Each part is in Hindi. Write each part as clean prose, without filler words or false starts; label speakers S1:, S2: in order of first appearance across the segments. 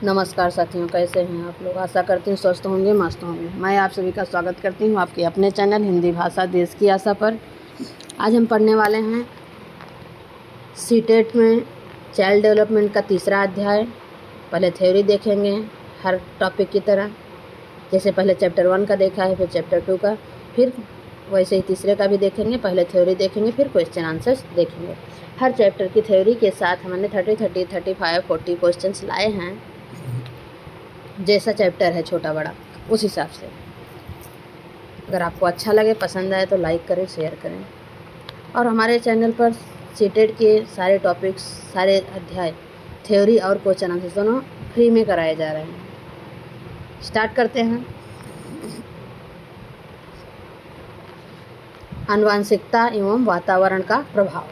S1: नमस्कार साथियों, कैसे हैं आप लोग। आशा करती हूँ स्वस्थ होंगे, मस्त होंगे। मैं आप सभी का स्वागत करती हूँ आपके अपने चैनल हिंदी भाषा देश की आशा पर। आज हम पढ़ने वाले हैं सीटेट में चाइल्ड डेवलपमेंट का तीसरा अध्याय। पहले थ्योरी देखेंगे हर टॉपिक की तरह, जैसे पहले चैप्टर 1 का देखा है, फिर चैप्टर 2 का, फिर वैसे ही तीसरे का भी देखेंगे। पहले थ्योरी देखेंगे, फिर क्वेश्चन आंसर्स देखेंगे। हर चैप्टर की थ्योरी के साथ हमने 30, 35, 40 क्वेश्चंस लाए हैं। जैसा चैप्टर है छोटा बड़ा उस हिसाब से। अगर आपको अच्छा लगे, पसंद आए तो लाइक करें, शेयर करें। और हमारे चैनल पर सीटेट के सारे टॉपिक्स, सारे अध्याय, थ्योरी और क्वेश्चन आंसर दोनों फ्री में कराए जा रहे हैं। स्टार्ट करते हैं। आनुवंशिकता एवं वातावरण का प्रभाव।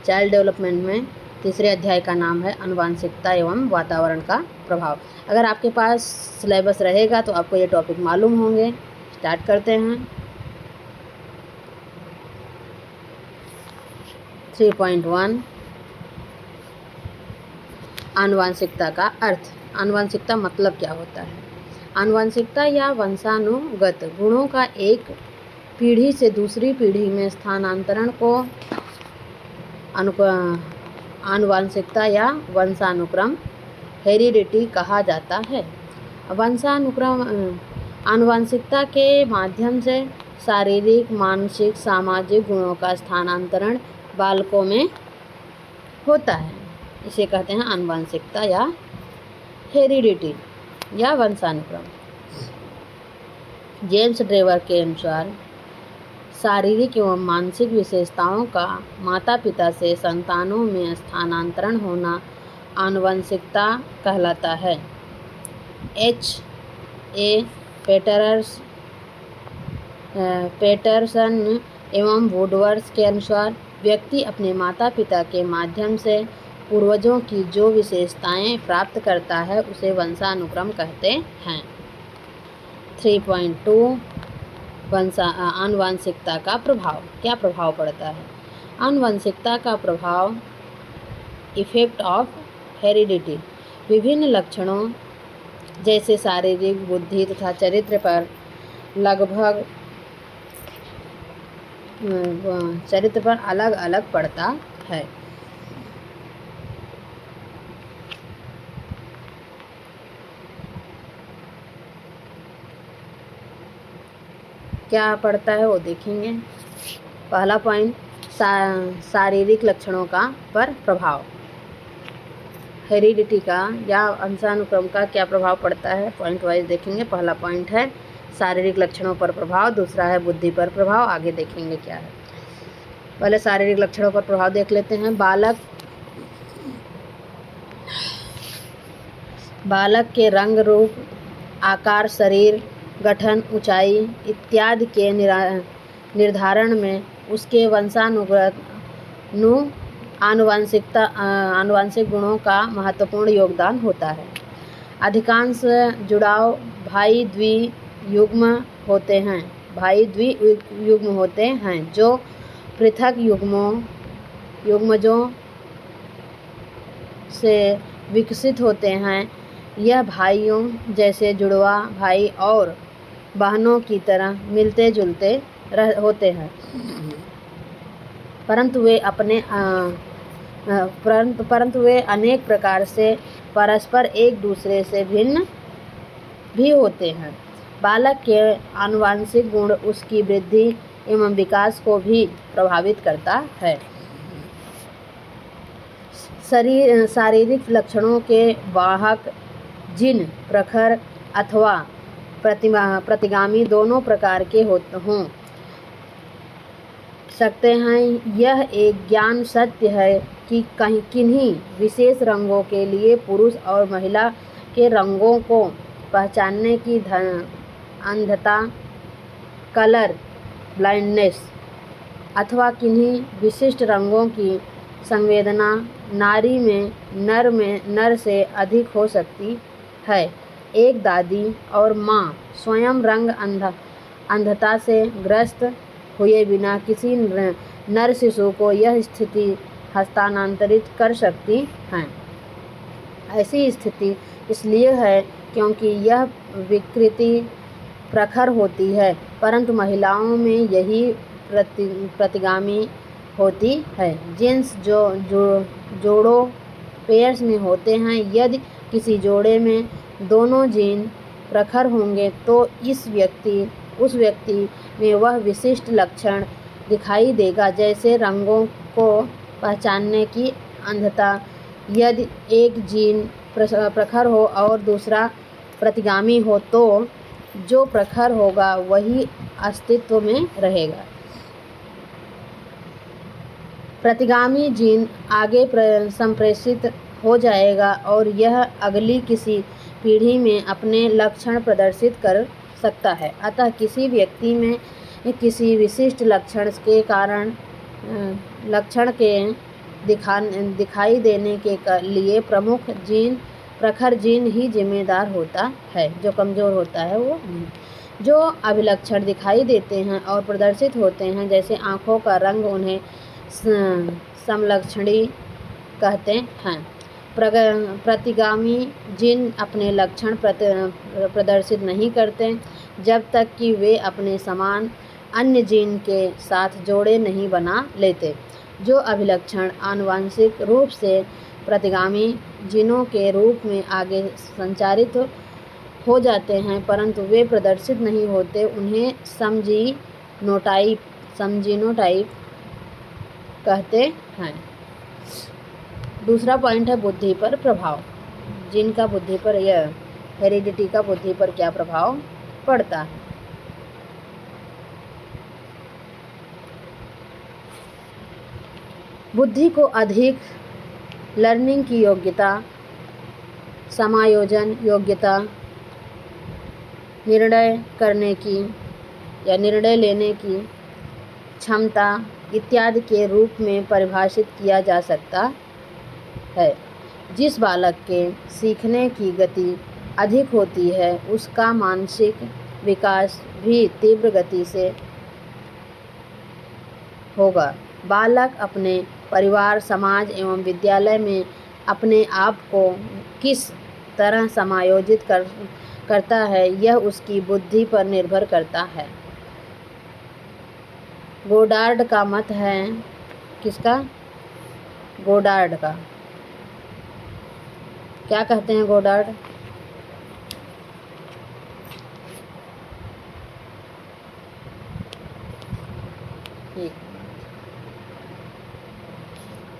S1: चाइल्ड डेवलपमेंट में तीसरे अध्याय का नाम है आनुवंशिकता एवं वातावरण का प्रभाव। अगर आपके पास सिलेबस रहेगा तो आपको ये टॉपिक मालूम होंगे। स्टार्ट करते हैं। 3.1 आनुवंशिकता का अर्थ। आनुवंशिकता मतलब क्या होता है? आनुवंशिकता या वंशानुगत गुणों का एक पीढ़ी से दूसरी पीढ़ी में स्थानांतरण को आनुवंशिकता या वंशानुक्रम हेरिडिटी कहा जाता है। वंशानुक्रम आनुवंशिकता के माध्यम से शारीरिक, मानसिक, सामाजिक गुणों का स्थानांतरण बालकों में होता है। इसे कहते हैं आनुवंशिकता या हेरिडिटी या वंशानुक्रम। जेम्स ड्रेवर के अनुसार शारीरिक एवं मानसिक विशेषताओं का माता पिता से संतानों में स्थानांतरण होना आनुवंशिकता कहलाता है। H.A. पेटरसन एवं वुडवर्ड्स के अनुसार व्यक्ति अपने माता पिता के माध्यम से पूर्वजों की जो विशेषताएं प्राप्त करता है उसे वंशानुक्रम कहते हैं। 3.2 आनुवंशिकता का प्रभाव। क्या प्रभाव पड़ता है? आनुवंशिकता का प्रभाव, इफेक्ट ऑफ हेरिडिटी, विभिन्न लक्षणों जैसे शारीरिक, बुद्धि तथा चरित्र पर अलग अलग पड़ता है। क्या पड़ता है वो देखेंगे। पहला पॉइंट, शारीरिक लक्षणों का पर प्रभाव। हेरिडिटी का या वंशानुक्रम का क्या प्रभाव पड़ता है, पॉइंट वाइज देखेंगे। पहला पॉइंट है शारीरिक लक्षणों पर प्रभाव, दूसरा है बुद्धि पर प्रभाव। आगे देखेंगे क्या है। पहले शारीरिक लक्षणों पर प्रभाव देख लेते हैं। बालक के रंग, रूप, आकार, शरीर गठन, ऊंचाई इत्यादि के निर्धारण में उसके आनुवंशिक गुणों का महत्वपूर्ण योगदान होता है। अधिकांश जुड़ाव भाई द्वियुग्म होते हैं जो पृथक युग्मजों से विकसित होते हैं। यह भाइयों जैसे जुड़वा भाई और बहनों की तरह मिलते जुलते होते हैं, परंतु वे अनेक प्रकार से परस्पर एक दूसरे से भिन्न भी होते हैं। बालक के आनुवंशिक गुण उसकी वृद्धि एवं विकास को भी प्रभावित करता है। शारीरिक लक्षणों के वाहक जीन प्रखर अथवा प्रतिगामी दोनों प्रकार के हो सकते हैं। यह एक ज्ञान सत्य है कि किन्हीं विशेष रंगों के लिए पुरुष और महिला के रंगों को पहचानने की अंधता, कलर ब्लाइंडनेस, अथवा किन्हीं विशिष्ट रंगों की संवेदना नारी में नर से अधिक हो सकती है। एक दादी और माँ स्वयं रंग अंधता से ग्रस्त हुए बिना किसी नर शिशु को यह स्थिति हस्तांतरित कर सकती हैं। ऐसी स्थिति इसलिए है क्योंकि यह विकृति प्रखर होती है, परंतु महिलाओं में यही प्रतिगामी होती है। जीन्स जोड़ों पेयर्स में होते हैं। यदि किसी जोड़े में दोनों जीन प्रखर होंगे तो उस व्यक्ति में वह विशिष्ट लक्षण दिखाई देगा, जैसे रंगों को पहचानने की अंधता। यदि एक जीन प्रखर हो और दूसरा प्रतिगामी हो तो जो प्रखर होगा वही अस्तित्व में रहेगा। प्रतिगामी जीन आगे संप्रेषित हो जाएगा और यह अगली किसी पीढ़ी में अपने लक्षण प्रदर्शित कर सकता है। अतः किसी व्यक्ति में किसी विशिष्ट लक्षण के दिखाई देने के लिए प्रमुख जीन प्रखर जीन ही जिम्मेदार होता है। जो कमज़ोर होता है वो नहीं। जो अभिलक्षण दिखाई देते हैं और प्रदर्शित होते हैं, जैसे आँखों का रंग, उन्हें समलक्षणी कहते हैं। प्रतिगामी जीन अपने लक्षण प्रदर्शित नहीं करते जब तक कि वे अपने समान अन्य जीन के साथ जोड़े नहीं बना लेते। जो अभिलक्षण आनुवंशिक रूप से प्रतिगामी जीनों के रूप में आगे संचारित हो जाते हैं परंतु वे प्रदर्शित नहीं होते, उन्हें समजीनोटाइप कहते हैं। दूसरा पॉइंट है बुद्धि पर प्रभाव। जीन का बुद्धि पर, यह हेरिडिटी का बुद्धि पर क्या प्रभाव पड़ता है। बुद्धि को अधिक लर्निंग की योग्यता, समायोजन योग्यता, निर्णय करने की या निर्णय लेने की क्षमता इत्यादि के रूप में परिभाषित किया जा सकता है। जिस बालक के सीखने की गति अधिक होती है उसका मानसिक विकास भी तीव्र गति से होगा। बालक अपने परिवार, समाज एवं विद्यालय में अपने आप को किस तरह समायोजित करता है यह उसकी बुद्धि पर निर्भर करता है। गोडार्ड का मत है, किसका? गोडार्ड का। क्या कहते हैं गोडार्ड?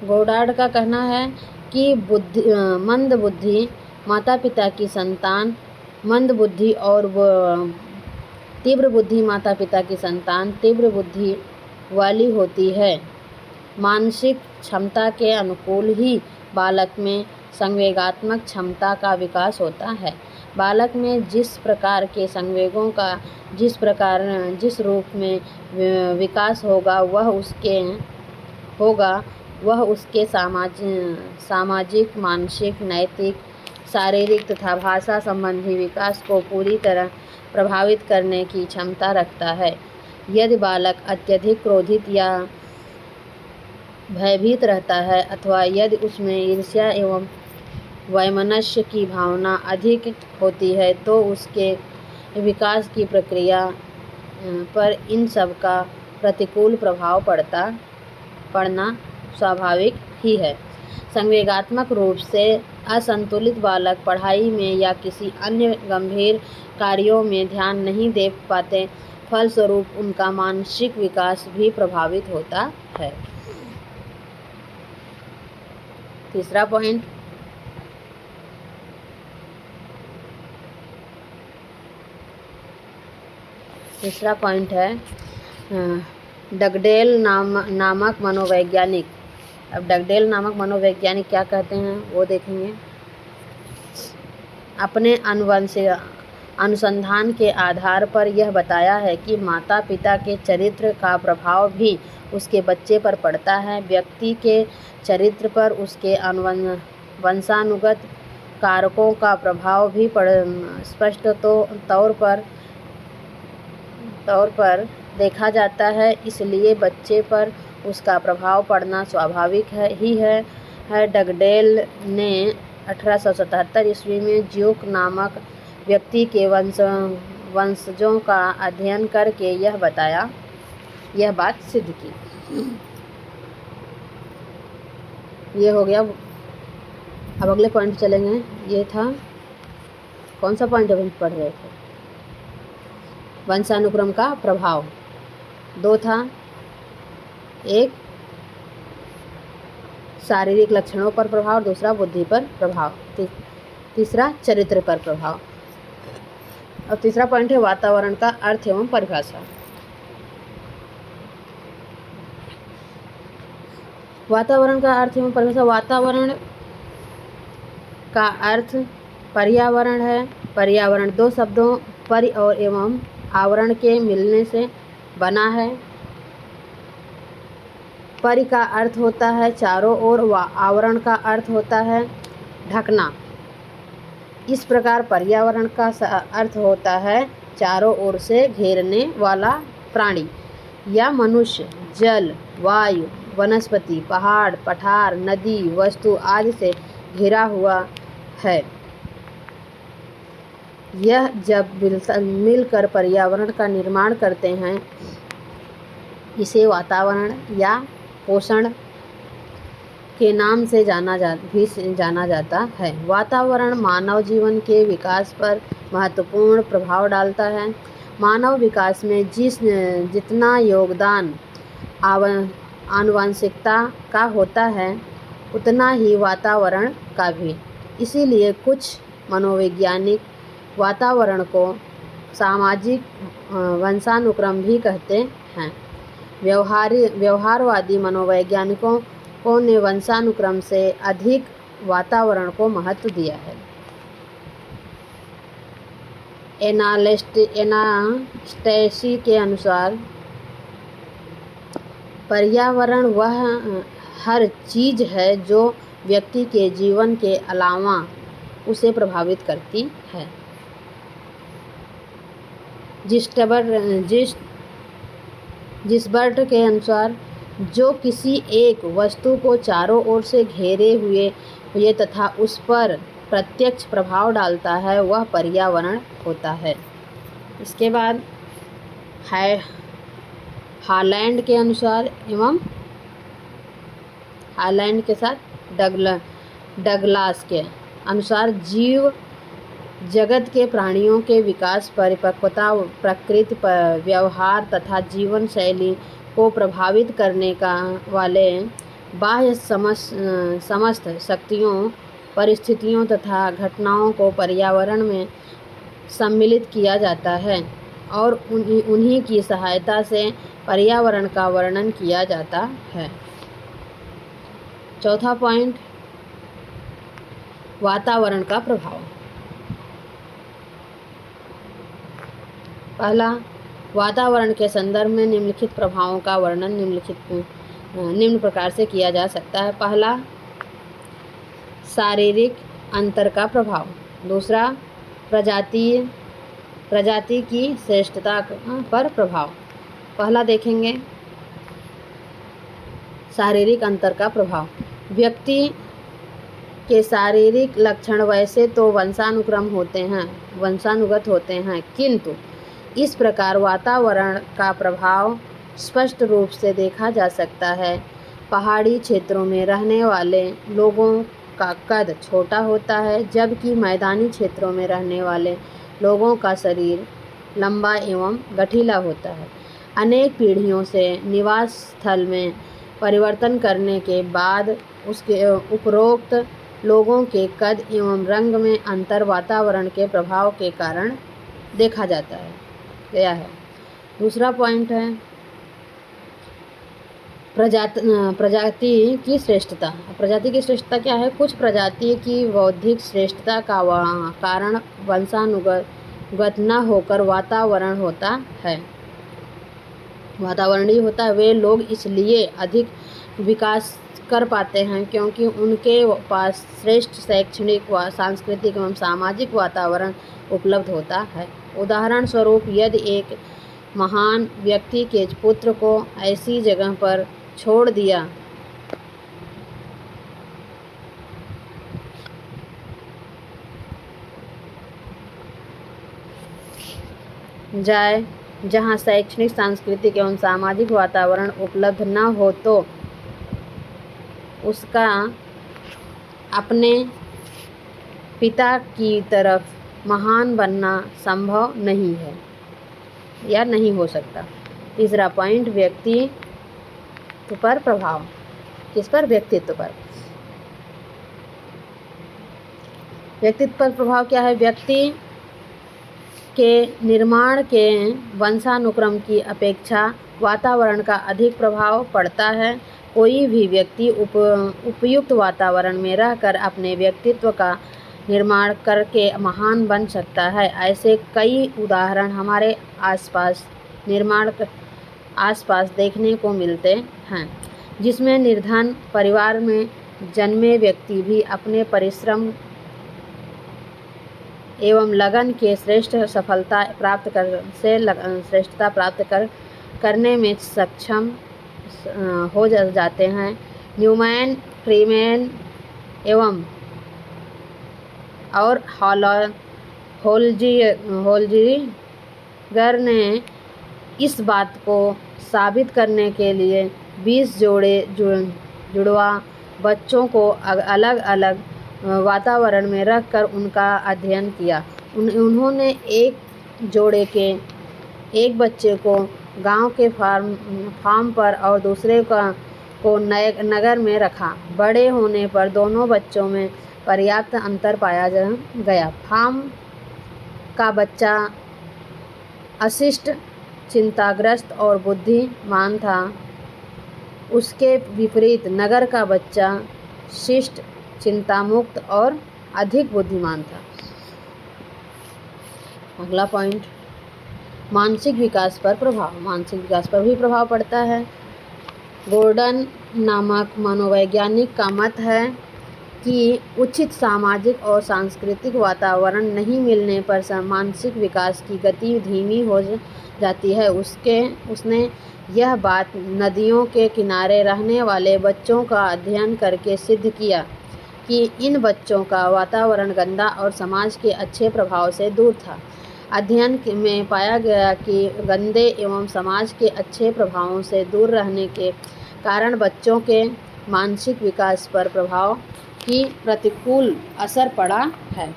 S1: गोडार्ड का कहना है कि मंद बुद्धि माता पिता की संतान, मंद बुद्धि और तीव्र बुद्धि माता पिता की संतान तीव्र बुद्धि वाली होती है। मानसिक क्षमता के अनुकूल ही बालक में संवेगात्मक क्षमता का विकास होता है। बालक में जिस प्रकार के संवेगों का जिस रूप में विकास होगा वह उसके सामाजिक, मानसिक, नैतिक, शारीरिक तथा भाषा संबंधी विकास को पूरी तरह प्रभावित करने की क्षमता रखता है। यदि बालक अत्यधिक क्रोधित या भयभीत रहता है अथवा यदि उसमें ईर्ष्या एवं वैमनस्य की भावना अधिक होती है तो उसके विकास की प्रक्रिया पर इन सब का प्रतिकूल प्रभाव पड़ना स्वाभाविक ही है। संवेगात्मक रूप से असंतुलित बालक पढ़ाई में या किसी अन्य गंभीर कार्यों में ध्यान नहीं दे पाते, फलस्वरूप उनका मानसिक विकास भी प्रभावित होता है। तीसरा पॉइंट, है डगडेल नामक मनोवैज्ञानिक। अब डगडेल नामक मनोवैज्ञानिक क्या कहते हैं वो देखेंगे। अपने अनुसंधान के आधार पर यह बताया है कि माता पिता के चरित्र का प्रभाव भी उसके बच्चे पर पड़ता है। व्यक्ति के चरित्र पर उसके वंशानुगत कारकों का प्रभाव भी स्पष्ट तौर पर देखा जाता है, इसलिए बच्चे पर उसका प्रभाव पड़ना स्वाभाविक ही है। डगडेल ने 1877 ईस्वी में ज्यूक नामक व्यक्ति के वंशजों का अध्ययन करके यह बात सिद्ध की। ये हो गया। अब अगले पॉइंट चलेंगे। ये था, कौन सा पॉइंट अभी पढ़ रहे थे? वंशानुक्रम का प्रभाव। 2 था, एक शारीरिक लक्षणों पर प्रभाव, दूसरा बुद्धि पर प्रभाव, तीसरा चरित्र पर प्रभाव। और तीसरा पॉइंट है वातावरण का अर्थ एवं परिभाषा। वातावरण का अर्थ एवं परिभाषा। वातावरण का अर्थ पर्यावरण है। पर्यावरण 2 शब्दों परि और एवं आवरण के मिलने से बना है। परि का अर्थ होता है चारों ओर व आवरण का अर्थ होता है ढकना। इस प्रकार पर्यावरण का अर्थ होता है चारों ओर से घेरने वाला प्राणी या मनुष्य, जल, वायु, वनस्पति, पहाड़, पठार, नदी, वस्तु आदि से घिरा हुआ है। यह जब मिलकर पर्यावरण का निर्माण करते हैं, इसे वातावरण या पोषण के नाम से जाना जाता है। वातावरण मानव जीवन के विकास पर महत्वपूर्ण प्रभाव डालता है। मानव विकास में जितना योगदान आनुवंशिकता का होता है, उतना ही वातावरण का भी। इसीलिए कुछ मनोवैज्ञानिक वातावरण को सामाजिक वंशानुक्रम भी कहते हैं। व्यवहारवादी मनोवैज्ञानिकों ने वंशानुक्रम से अधिक वातावरण को महत्व दिया है। एनास्टेसी के अनुसार पर्यावरण वह हर चीज़ है जो व्यक्ति के जीवन के अलावा उसे प्रभावित करती है। जिसबर्ट के अनुसार जो किसी एक वस्तु को चारों ओर से घेरे हुए तथा उस पर प्रत्यक्ष प्रभाव डालता है, वह पर्यावरण होता है। इसके बाद हॉलैंड के अनुसार एवं हॉलैंड के साथ डगलास के अनुसार जीव जगत के प्राणियों के विकास, परिपक्वता, प्रकृति, व्यवहार तथा जीवन शैली को प्रभावित करने वाले बाह्य समस्त शक्तियों, परिस्थितियों तथा घटनाओं को पर्यावरण में सम्मिलित किया जाता है और उन्हीं की सहायता से पर्यावरण का वर्णन किया जाता है। चौथा पॉइंट, वातावरण का प्रभाव। पहला, वातावरण के संदर्भ में निम्नलिखित प्रभावों का वर्णन निम्न प्रकार से किया जा सकता है। पहला, शारीरिक अंतर का प्रभाव। दूसरा, प्रजाति की श्रेष्ठता पर प्रभाव। पहला देखेंगे, शारीरिक अंतर का प्रभाव। व्यक्ति के शारीरिक लक्षण वैसे तो वंशानुगत होते हैं, किंतु इस प्रकार वातावरण का प्रभाव स्पष्ट रूप से देखा जा सकता है। पहाड़ी क्षेत्रों में रहने वाले लोगों का कद छोटा होता है, जबकि मैदानी क्षेत्रों में रहने वाले लोगों का शरीर लंबा एवं गठीला होता है। अनेक पीढ़ियों से निवास स्थल में परिवर्तन करने के बाद उसके उपरोक्त लोगों के कद एवं रंग में अंतर वातावरण के प्रभाव के कारण देखा गया है। दूसरा पॉइंट है प्रजाति की श्रेष्ठता। प्रजाति की श्रेष्ठता क्या है? कुछ प्रजाति की बौद्धिक श्रेष्ठता का कारण वंशानुगत न होकर वातावरणीय होता है। वे लोग इसलिए अधिक विकास कर पाते हैं क्योंकि उनके पास श्रेष्ठ शैक्षणिक व सांस्कृतिक एवं सामाजिक वातावरण उपलब्ध होता है। उदाहरण स्वरूप, यदि एक महान व्यक्ति के पुत्र को ऐसी जगह पर छोड़ दिया जाए जहाँ शैक्षणिक, सांस्कृतिक एवं सामाजिक वातावरण उपलब्ध न हो तो उसका अपने पिता की तरफ महान बनना संभव नहीं है या नहीं हो सकता। तीसरा पॉइंट, व्यक्तित्व पर प्रभाव। किस पर? व्यक्तित्व पर। व्यक्तित्व पर प्रभाव क्या है? व्यक्ति के निर्माण के वंशानुक्रम की अपेक्षा वातावरण का अधिक प्रभाव पड़ता है। कोई भी व्यक्ति उपयुक्त वातावरण में रहकर अपने व्यक्तित्व का निर्माण करके महान बन सकता है। ऐसे कई उदाहरण हमारे आसपास देखने को मिलते हैं, जिसमें निर्धन परिवार में जन्मे व्यक्ति भी अपने परिश्रम एवं लगन के श्रेष्ठता प्राप्त करने में सक्षम हो जाते हैं। न्यूमैन, फ्रीमैन एवं और होल्जिगर ने इस बात को साबित करने के लिए 20 जुड़वा बच्चों को अलग अलग वातावरण में रखकर उनका अध्ययन किया। उन्होंने एक बच्चे को गांव के फार्म पर और दूसरे को नगर में रखा। बड़े होने पर दोनों बच्चों में पर्याप्त अंतर पाया गया। फार्म का बच्चा अशिष्ट, चिंताग्रस्त और बुद्धिमान था। उसके विपरीत नगर का बच्चा शिष्ट, चिंतामुक्त और अधिक बुद्धिमान था। अगला पॉइंट, मानसिक विकास पर प्रभाव। मानसिक विकास पर भी प्रभाव पड़ता है। गॉर्डन नामक मनोवैज्ञानिक का मत है कि उचित सामाजिक और सांस्कृतिक वातावरण नहीं मिलने पर मानसिक विकास की गति धीमी हो जाती है। उसने यह बात नदियों के किनारे रहने वाले बच्चों का अध्ययन करके सिद्ध किया कि इन बच्चों का वातावरण गंदा और समाज के अच्छे प्रभाव से दूर था। अध्ययन में पाया गया कि गंदे एवं समाज के अच्छे प्रभावों से दूर रहने के कारण बच्चों के मानसिक विकास पर प्रभाव की प्रतिकूल असर पड़ा है।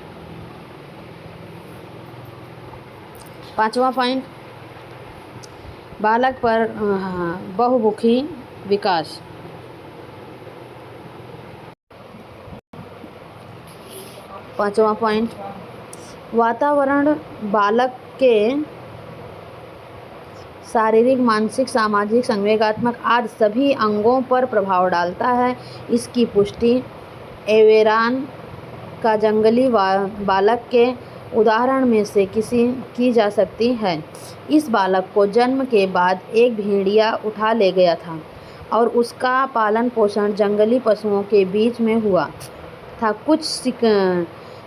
S1: 5वां पॉइंट, बालक पर बहुमुखी विकास। 5वां पॉइंट, वातावरण बालक के शारीरिक, मानसिक, सामाजिक, संवेगात्मक आदि सभी अंगों पर प्रभाव डालता है। इसकी पुष्टि एवेरान का जंगली बालक के उदाहरण में से की जा सकती है। इस बालक को जन्म के बाद एक भेड़िया उठा ले गया था और उसका पालन पोषण जंगली पशुओं के बीच में हुआ था। कुछ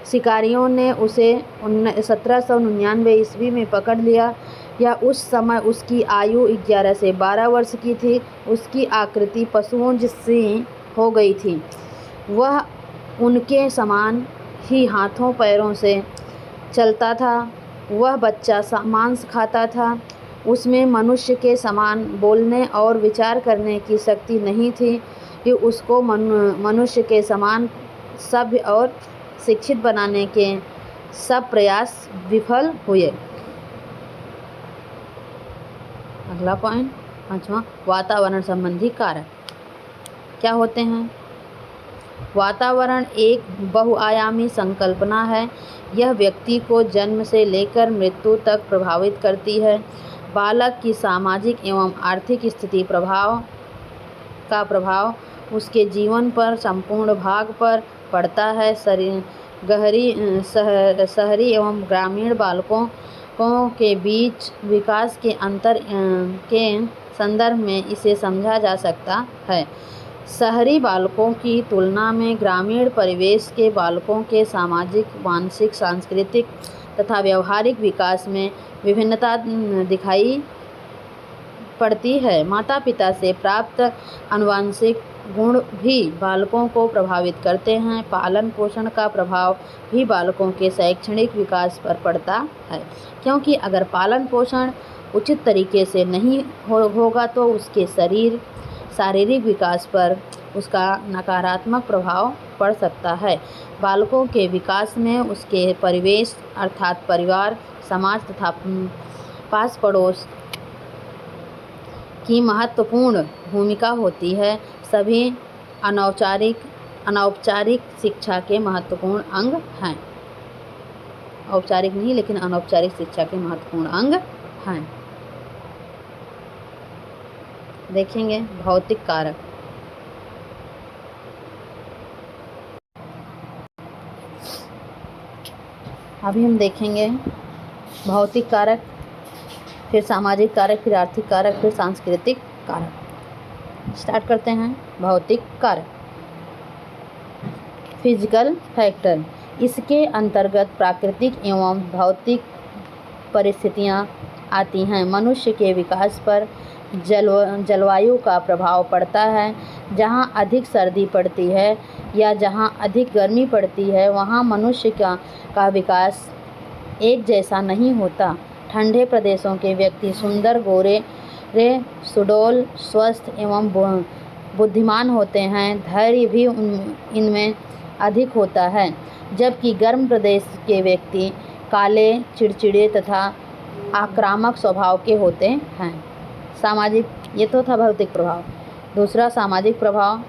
S1: शिकारियों ने उसे 1799 ईस्वी में पकड़ लिया। उस समय उसकी आयु 11 से 12 वर्ष की थी। उसकी आकृति पशुओं जैसी हो गई थी। वह उनके समान ही हाथों पैरों से चलता था। वह बच्चा मांस खाता था। उसमें मनुष्य के समान बोलने और विचार करने की शक्ति नहीं थी कि उसको मनुष्य के समान सभ्य और शिक्षित बनाने के सब प्रयास विफल हुए। अगला पॉइंट, 5वां, वातावरण संबंधी कारक क्या होते हैं? वातावरण एक बहुआयामी संकल्पना है। यह व्यक्ति को जन्म से लेकर मृत्यु तक प्रभावित करती है। बालक की सामाजिक एवं आर्थिक स्थिति का प्रभाव उसके जीवन पर संपूर्ण भाग पर पड़ता है। शहरी एवं ग्रामीण बालकों के बीच विकास के अंतर के संदर्भ में इसे समझा जा सकता है। शहरी बालकों की तुलना में ग्रामीण परिवेश के बालकों के सामाजिक, मानसिक, सांस्कृतिक तथा व्यवहारिक विकास में विभिन्नता दिखाई पड़ती है। माता पिता से प्राप्त आनुवंशिक गुण भी बालकों को प्रभावित करते हैं। पालन पोषण का प्रभाव भी बालकों के शैक्षणिक विकास पर पड़ता है, क्योंकि अगर पालन पोषण उचित तरीके से नहीं होगा तो उसके शारीरिक विकास पर उसका नकारात्मक प्रभाव पड़ सकता है। बालकों के विकास में उसके परिवेश अर्थात परिवार, समाज तथा पास पड़ोस की महत्वपूर्ण भूमिका होती है। सभी अनौपचारिक शिक्षा के महत्वपूर्ण अंग हैं। औपचारिक नहीं लेकिन अनौपचारिक शिक्षा के महत्वपूर्ण अंग हैं। देखेंगे भौतिक कारक। अभी हम देखेंगे भौतिक कारक, फिर सामाजिक कारक, फिर आर्थिक कारक, फिर सांस्कृतिक कारक। स्टार्ट करते हैं। भौतिक कारक, फिजिकल फैक्टर। इसके अंतर्गत प्राकृतिक एवं भौतिक परिस्थितियां आती हैं। मनुष्य के विकास पर जलवायु का प्रभाव पड़ता है। जहां अधिक सर्दी पड़ती है या जहां अधिक गर्मी पड़ती है वहां मनुष्य का विकास एक जैसा नहीं होता। ठंडे प्रदेशों के व्यक्ति सुंदर, गोरे, सुडौल, स्वस्थ एवं बुद्धिमान होते हैं। धैर्य भी इनमें अधिक होता है, जबकि गर्म प्रदेश के व्यक्ति काले, चिड़चिड़े तथा आक्रामक स्वभाव के होते हैं। सामाजिक, ये तो था भौतिक प्रभाव। दूसरा सामाजिक प्रभाव।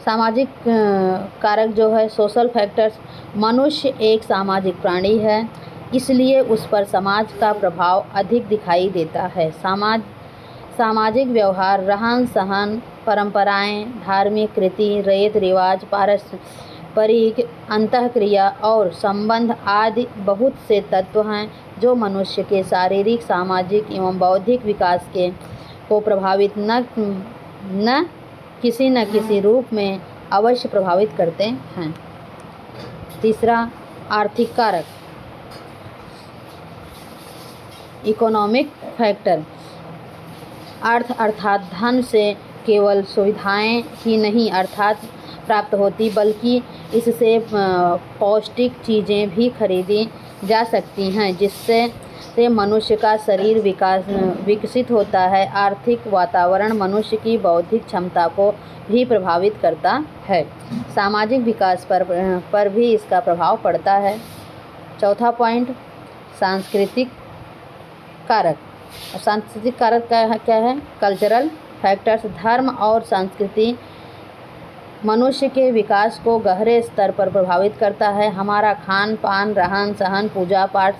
S1: सामाजिक कारक जो है सोशल फैक्टर्स। मनुष्य एक सामाजिक प्राणी है, इसलिए उस पर समाज का प्रभाव अधिक दिखाई देता है। सामाजिक व्यवहार, रहन सहन, परंपराएं, धार्मिक रीति रिवाज, पारस्परिक अंतःक्रिया और संबंध आदि बहुत से तत्व हैं जो मनुष्य के शारीरिक, सामाजिक एवं बौद्धिक विकास को प्रभावित न किसी रूप में अवश्य प्रभावित करते हैं। तीसरा आर्थिक कारक, इकोनॉमिक फैक्टर। अर्थ अर्थात धन से केवल सुविधाएं ही नहीं अर्थात प्राप्त होती, बल्कि इससे पौष्टिक चीज़ें भी खरीदी जा सकती हैं, जिससे मनुष्य का शरीर विकसित होता है। आर्थिक वातावरण मनुष्य की बौद्धिक क्षमता को भी प्रभावित करता है। सामाजिक विकास पर भी इसका प्रभाव पड़ता है। चौथा पॉइंट, सांस्कृतिक कारक। सांस्कृतिक कारक क्या है? Cultural factors. धर्म और संस्कृति मनुष्य के विकास को गहरे स्तर पर प्रभावित करता है। हमारा खान पान, रहन सहन, पूजा पाठ,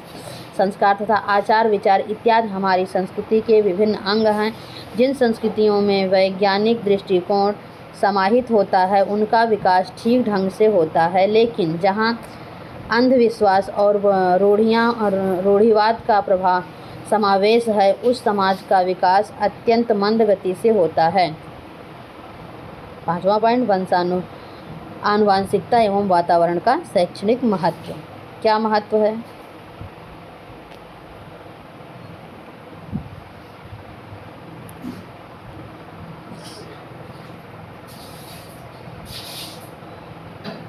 S1: संस्कार तथा आचार विचार इत्यादि हमारी संस्कृति के विभिन्न अंग हैं। जिन संस्कृतियों में वैज्ञानिक दृष्टिकोण समाहित होता है उनका विकास ठीक ढंग से होता है, लेकिन जहाँ अंधविश्वास और रूढ़िवाद का समावेश है उस समाज का विकास अत्यंत मंद गति से होता है। पांचवा पॉइंट, आनुवांशिकता एवं वातावरण का शैक्षणिक महत्व। क्या महत्व है?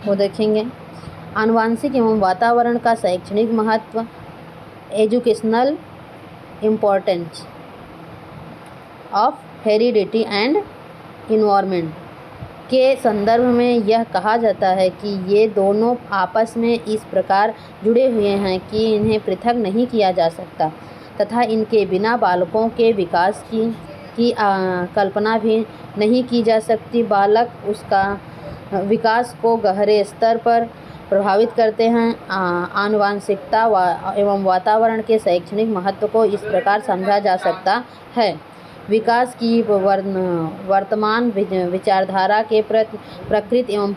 S1: वो देखेंगे। आनुवांशिक एवं वातावरण का शैक्षणिक महत्व। Educational importance of heredity and environment के संदर्भ में यह कहा जाता है कि ये दोनों आपस में इस प्रकार जुड़े हुए हैं कि इन्हें पृथक नहीं किया जा सकता तथा इनके बिना बालकों के विकास की कल्पना भी नहीं की जा सकती। बालक उसका विकास को गहरे स्तर पर प्रभावित करते हैं। आनुवांशिकता एवं वातावरण के शैक्षणिक महत्व को इस प्रकार समझा जा सकता है। विकास की वर्तमान विचारधारा के प्रकृति एवं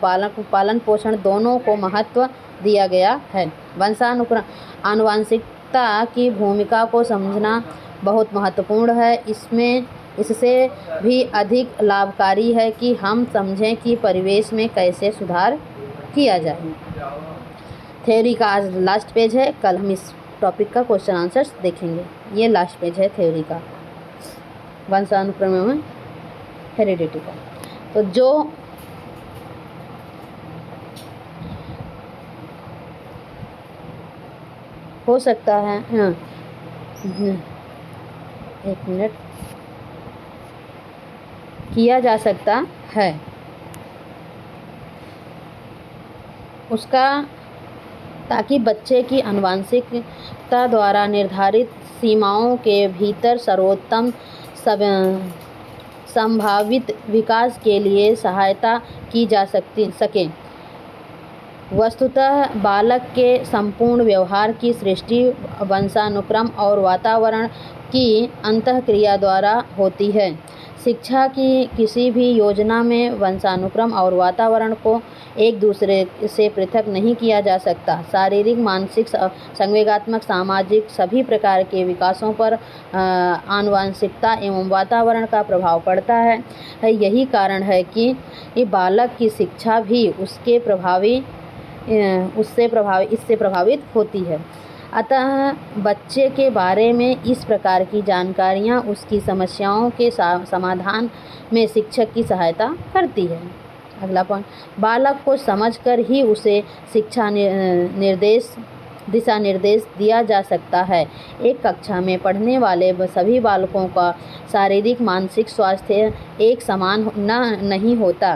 S1: पालन पोषण दोनों को महत्व दिया गया है। आनुवांशिकता की भूमिका को समझना बहुत महत्वपूर्ण है। इससे भी अधिक लाभकारी है कि हम समझें कि परिवेश में कैसे सुधार किया जाए। थ्योरी का आज लास्ट पेज है, कल हम इस टॉपिक का क्वेश्चन आंसर्स देखेंगे। ये लास्ट पेज है थ्योरी का। वंशानुक्रम में हेरिडिटी का। तो जो हो सकता है, हाँ, एक मिनट, किया जा सकता है उसका, ताकि बच्चे की आनुवंशिकता द्वारा निर्धारित सीमाओं के भीतर सर्वोत्तम संभावित विकास के लिए सहायता की जा सके। वस्तुतः बालक के संपूर्ण व्यवहार की सृष्टि वंशानुक्रम और वातावरण की अंतःक्रिया द्वारा होती है। शिक्षा की किसी भी योजना में वंशानुक्रम और वातावरण को एक दूसरे से पृथक नहीं किया जा सकता। शारीरिक, मानसिक, संवेगात्मक, सामाजिक सभी प्रकार के विकासों पर आनुवंशिकता एवं वातावरण का प्रभाव पड़ता है। यही कारण है कि बालक की शिक्षा भी इससे प्रभावित होती है। अतः बच्चे के बारे में इस प्रकार की जानकारियाँ उसकी समस्याओं के समाधान में शिक्षक की सहायता करती है। अगला पॉइंट, बालक को समझकर ही उसे शिक्षा दिशा निर्देश दिया जा सकता है। एक कक्षा में पढ़ने वाले सभी बालकों का शारीरिक, मानसिक स्वास्थ्य एक समान नहीं होता।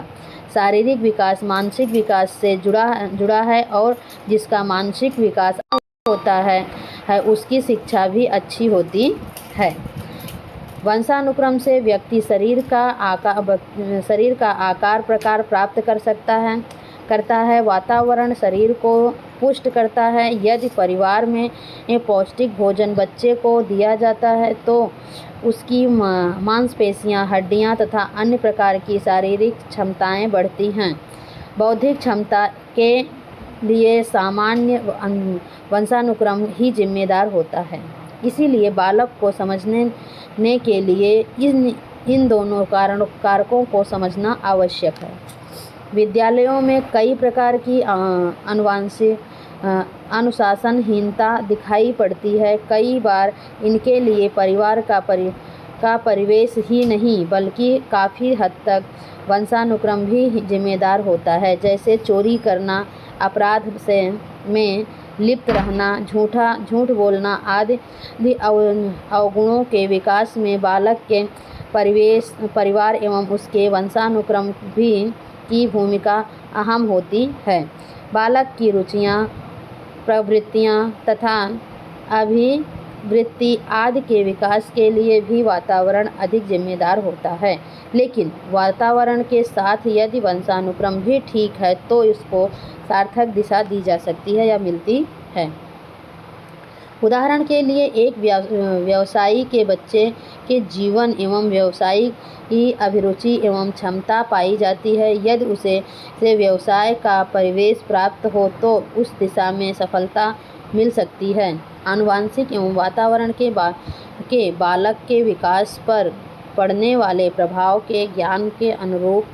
S1: शारीरिक विकास मानसिक विकास से जुड़ा है और जिसका मानसिक विकास होता है उसकी शिक्षा भी अच्छी होती है। वंशानुक्रम से व्यक्ति शरीर का आकार प्रकार प्राप्त करता है। वातावरण शरीर को पुष्ट करता है। यदि परिवार में पौष्टिक भोजन बच्चे को दिया जाता है तो उसकी मांसपेशियां, हड्डियां तथा अन्य प्रकार की शारीरिक क्षमताएं बढ़ती हैं। बौद्धिक क्षमता के लिए सामान्य वंशानुक्रम ही जिम्मेदार होता है। इसीलिए बालक को समझने के लिए इन दोनों कारकों को समझना आवश्यक है। विद्यालयों में कई प्रकार की अनुशासनहीनता दिखाई पड़ती है। कई बार इनके लिए परिवार का परिवेश ही नहीं बल्कि काफ़ी हद तक वंशानुक्रम भी जिम्मेदार होता है। जैसे चोरी करना, अपराध में लिप्त रहना, झूठ बोलना आदि अवगुणों के विकास में बालक के परिवार एवं उसके वंशानुक्रम की भूमिका अहम होती है। बालक की रुचियाँ, प्रवृत्तियाँ तथा अभिवृत्ति आदि के विकास के लिए भी वातावरण अधिक जिम्मेदार होता है। लेकिन वातावरण के साथ यदि वंशानुक्रम भी ठीक है तो इसको सार्थक दिशा दी जा सकती है या मिलती है। उदाहरण के लिए एक व्यवसायी के बच्चे के जीवन एवं व्यवसायी की अभिरुचि एवं क्षमता पाई जाती है। यदि उसे व्यवसाय का परिवेश प्राप्त हो तो उस दिशा में सफलता मिल सकती है। आनुवंशिक एवं वातावरण के बालक के विकास पर पड़ने वाले प्रभाव के ज्ञान के अनुरूप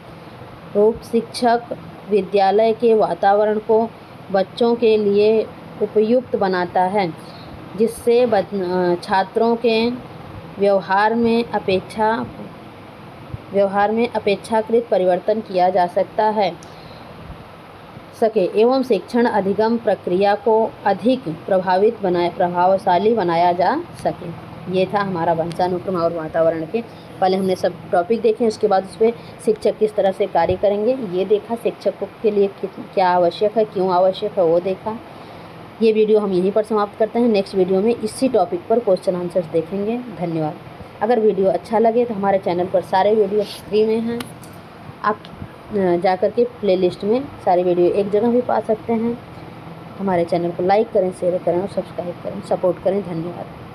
S1: शिक्षक विद्यालय के वातावरण को बच्चों के लिए उपयुक्त बनाता है, जिससे छात्रों के व्यवहार में अपेक्षाकृत परिवर्तन किया जा सके एवं शिक्षण अधिगम प्रक्रिया को अधिक प्रभावशाली बनाया जा सके। ये था हमारा वंशानुक्रम और वातावरण के। पहले हमने सब टॉपिक देखे, उसके बाद उस पर शिक्षक किस तरह से कार्य करेंगे ये देखा। शिक्षकों के लिए क्या आवश्यक है, क्यों आवश्यक है वो देखा। ये वीडियो हम यहीं पर समाप्त करते हैं। नेक्स्ट वीडियो में इसी टॉपिक पर क्वेश्चन आंसर्स देखेंगे। धन्यवाद। अगर वीडियो अच्छा लगे तो हमारे चैनल पर सारे वीडियो फ्री में हैं। आप जाकर के प्लेलिस्ट में सारे वीडियो एक जगह भी पा सकते हैं। हमारे चैनल को लाइक करें, शेयर करें और सब्सक्राइब करें, सपोर्ट करें। धन्यवाद।